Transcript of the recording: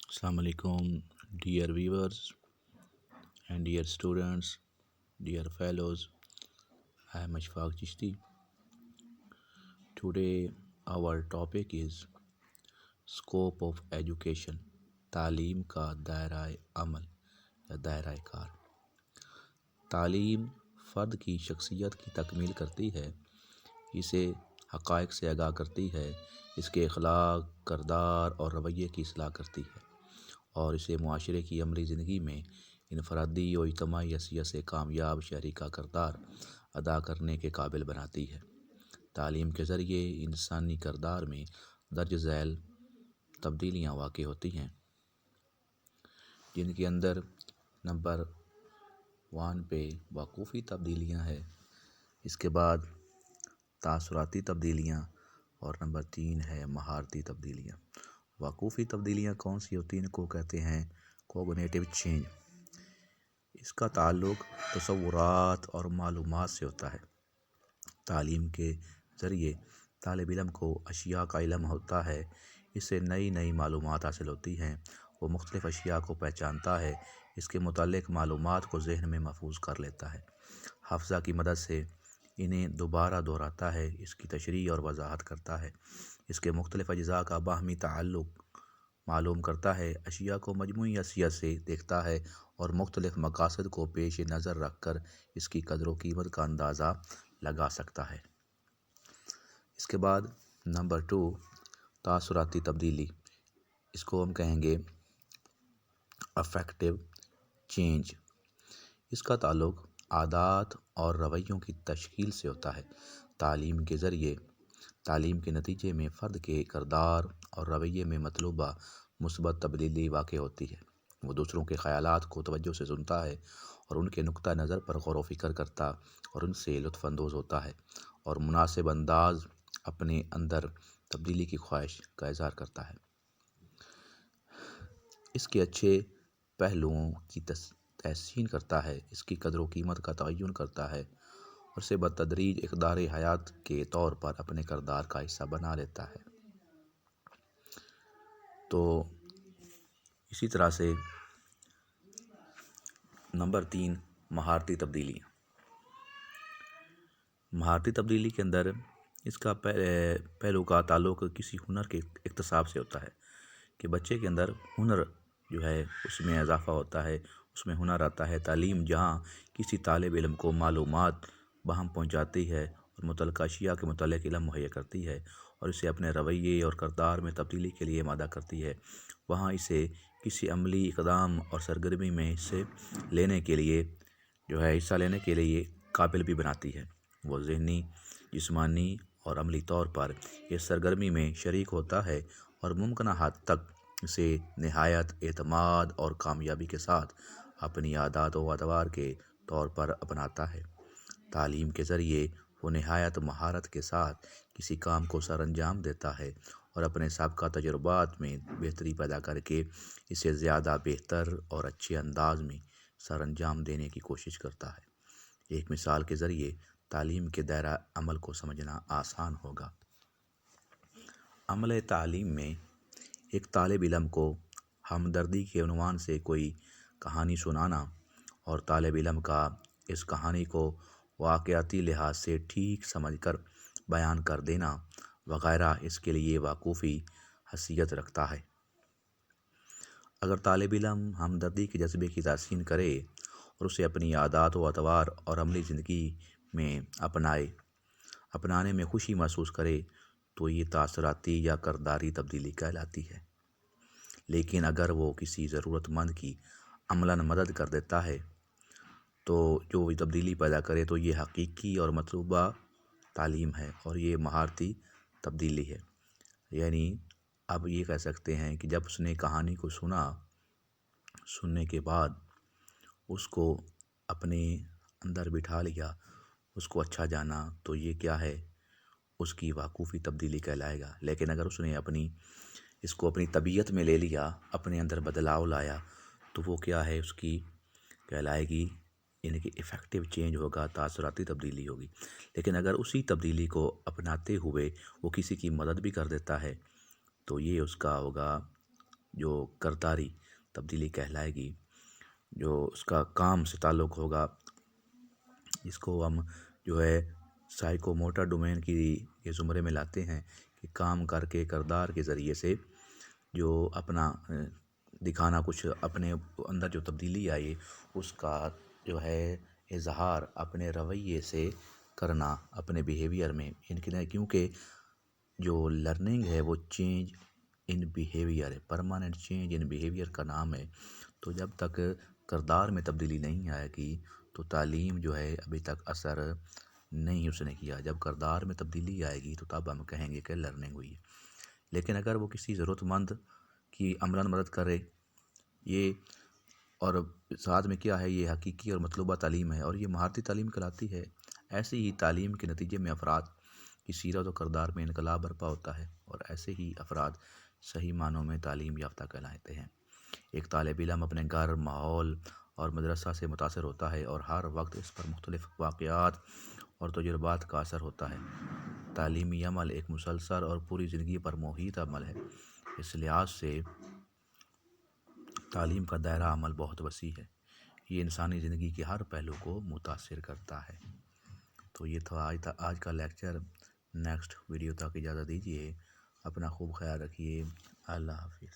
Assalamu alaikum, dear viewers and dear students, dear fellows. I am Ashfaq Chishti. Today, our topic is scope of education. تعلیم کا دائرہ عمل یا دائرہ کار. تعلیم فرد کی شخصیت کی تکمیل کرتی ہے، اسے حقائق سے آگاہ کرتی ہے، اس کے اخلاق، کردار اور رویے کی اصلاح کرتی ہے اور اسے معاشرے کی عملی زندگی میں انفرادی و اجتماعی حیثیت سے کامیاب شہری کا کردار ادا کرنے کے قابل بناتی ہے. تعلیم کے ذریعے انسانی کردار میں درج ذیل تبدیلیاں واقع ہوتی ہیں، جن کے اندر نمبر 1 پہ وقوفی تبدیلیاں ہیں، اس کے بعد تاثراتی تبدیلیاں اور نمبر 3 ہے مہارتی تبدیلیاں. وقوفی تبدیلیاں کون سی ہوتی ہیں؟ ان کو کہتے ہیں کوگنیٹو چینج. اس کا تعلق تصورات اور معلومات سے ہوتا ہے. تعلیم کے ذریعے طالب علم کو اشیاء کا علم ہوتا ہے، اس سے نئی نئی معلومات حاصل ہوتی ہیں، وہ مختلف اشیاء کو پہچانتا ہے، اس کے متعلق معلومات کو ذہن میں محفوظ کر لیتا ہے، حافظہ کی مدد سے انہیں دوبارہ دہراتا ہے، اس کی تشریح اور وضاحت کرتا ہے، اس کے مختلف اجزاء کا باہمی تعلق معلوم کرتا ہے، اشیاء کو مجموعی حیثیت سے دیکھتا ہے اور مختلف مقاصد کو پیش نظر رکھ کر اس کی قدر و قیمت کا اندازہ لگا سکتا ہے. اس کے بعد نمبر 2 تاثراتی تبدیلی. اس کو ہم کہیں گے افیکٹو چینج. اس کا تعلق عادات اور رویوں کی تشکیل سے ہوتا ہے. تعلیم کے ذریعے تعلیم کے نتیجے میں فرد کے کردار اور رویے میں مطلوبہ مثبت تبدیلی واقع ہوتی ہے. وہ دوسروں کے خیالات کو توجہ سے سنتا ہے اور ان کے نقطہ نظر پر غور و فکر کرتا اور ان سے لطف اندوز ہوتا ہے اور مناسب انداز اپنے اندر تبدیلی کی خواہش کا اظہار کرتا ہے. اس کے اچھے پہلوؤں کی تحسین کرتا ہے، اس کی قدر و قیمت کا تعین کرتا ہے اور اسے بتدریج اقدار حیات کے طور پر اپنے کردار کا حصہ بنا لیتا ہے. تو اسی طرح سے نمبر 3 مہارتی تبدیلیاں. مہارتی تبدیلی کے اندر اس کا پہلو کا تعلق کسی ہنر کے اکتساب سے ہوتا ہے کہ بچے کے اندر ہنر جو ہے اس میں اضافہ ہوتا ہے، اس میں ہنر آتا ہے. تعلیم جہاں کسی طالب علم کو معلومات بہم پہنچاتی ہے اور متعلقہ اشیاء کے متعلق علم مہیا کرتی ہے اور اسے اپنے رویے اور کردار میں تبدیلی کے لیے آمادہ کرتی ہے، وہاں اسے کسی عملی اقدام اور سرگرمی میں حصہ لینے کے لیے قابل بھی بناتی ہے. وہ ذہنی، جسمانی اور عملی طور پر اس سرگرمی میں شریک ہوتا ہے اور ممکنہ حد تک اسے نہایت اعتماد اور کامیابی کے ساتھ اپنی عادات و اطوار کے طور پر اپناتا ہے. تعلیم کے ذریعے وہ نہایت مہارت کے ساتھ کسی کام کو سر انجام دیتا ہے اور اپنے سابقہ تجربات میں بہتری پیدا کر کے اسے زیادہ بہتر اور اچھے انداز میں سر انجام دینے کی کوشش کرتا ہے. ایک مثال کے ذریعے تعلیم کے دائرہ عمل کو سمجھنا آسان ہوگا. عمل تعلیم میں ایک طالب علم کو ہمدردی کے عنوان سے کوئی کہانی سنانا اور طالب علم کا اس کہانی کو واقعاتی لحاظ سے ٹھیک سمجھ کر بیان کر دینا وغیرہ اس کے لیے وقوفی حیثیت رکھتا ہے. اگر طالب علم ہمدردی کے جذبے کی تحسین کرے اور اسے اپنی عادات و اطوار اور عملی زندگی میں اپنانے میں خوشی محسوس کرے تو یہ تاثراتی یا کرداری تبدیلی کہلاتی ہے. لیکن اگر وہ کسی ضرورت مند کی عملاً مدد کر دیتا ہے تو جو تبدیلی پیدا کرے تو یہ حقیقی اور مطلوبہ تعلیم ہے اور یہ مہارتی تبدیلی ہے. یعنی اب یہ کہہ سکتے ہیں کہ جب اس نے کہانی کو سننے کے بعد اس کو اپنے اندر بٹھا لیا، اس کو اچھا جانا، تو یہ کیا ہے؟ اس کی وقوفی تبدیلی کہلائے گا. لیکن اگر اس نے اس کو اپنی طبیعت میں لے لیا، اپنے اندر بدلاؤ لایا، تو وہ کیا ہے؟ اس کی کہلائے گی، یعنی کہ افیکٹو چینج ہوگا، تاثراتی تبدیلی ہوگی. لیکن اگر اسی تبدیلی کو اپناتے ہوئے وہ کسی کی مدد بھی کر دیتا ہے تو یہ اس کا ہوگا جو کرداری تبدیلی کہلائے گی، جو اس کا کام سے تعلق ہوگا، اس کو ہم جو ہے سائیکو موٹر ڈومین کی یہ زمرے میں لاتے ہیں کہ کام کر کے کردار کے ذریعے سے جو اپنا دکھانا، کچھ اپنے اندر جو تبدیلی آئی اس کا جو ہے اظہار اپنے رویے سے کرنا، اپنے بیہیویئر میں، کیونکہ جو لرننگ ہے وہ چینج ان بیہیویئر ہے، پرماننٹ چینج ان بیہیویئر کا نام ہے۔ تو جب تک کردار میں تبدیلی نہیں آئے گی تو تعلیم جو ہے ابھی تک اثر نہیں اس نے کیا۔ جب کردار میں تبدیلی آئے گی تو تب ہم کہیں گے کہ لرننگ ہوئی ہے۔ لیکن اگر وہ کسی ضرورت مند کی عملاً مدد کرے، یہ اور ساتھ میں کیا ہے، یہ حقیقی اور مطلوبہ تعلیم ہے اور یہ مہارتی تعلیم کہلاتی ہے۔ ایسی ہی تعلیم کے نتیجے میں افراد کی سیرت و کردار میں انقلاب برپا ہوتا ہے اور ایسے ہی افراد صحیح معنوں میں تعلیم یافتہ کہلاتے ہیں۔ ایک طالب علم اپنے گھر، ماحول اور مدرسہ سے متاثر ہوتا ہے اور ہر وقت اس پر مختلف واقعات اور تجربات کا اثر ہوتا ہے۔ تعلیمی عمل ایک مسلسل اور پوری زندگی پر محیط عمل ہے۔ اس لحاظ سے تعلیم کا دائرہ عمل بہت وسیع ہے، یہ انسانی زندگی کے ہر پہلو کو متاثر کرتا ہے۔ تو یہ تھا آج کا لیکچر۔ نیکسٹ ویڈیو تک اجازت دیجیے، اپنا خوب خیال رکھیے، اللہ حافظ۔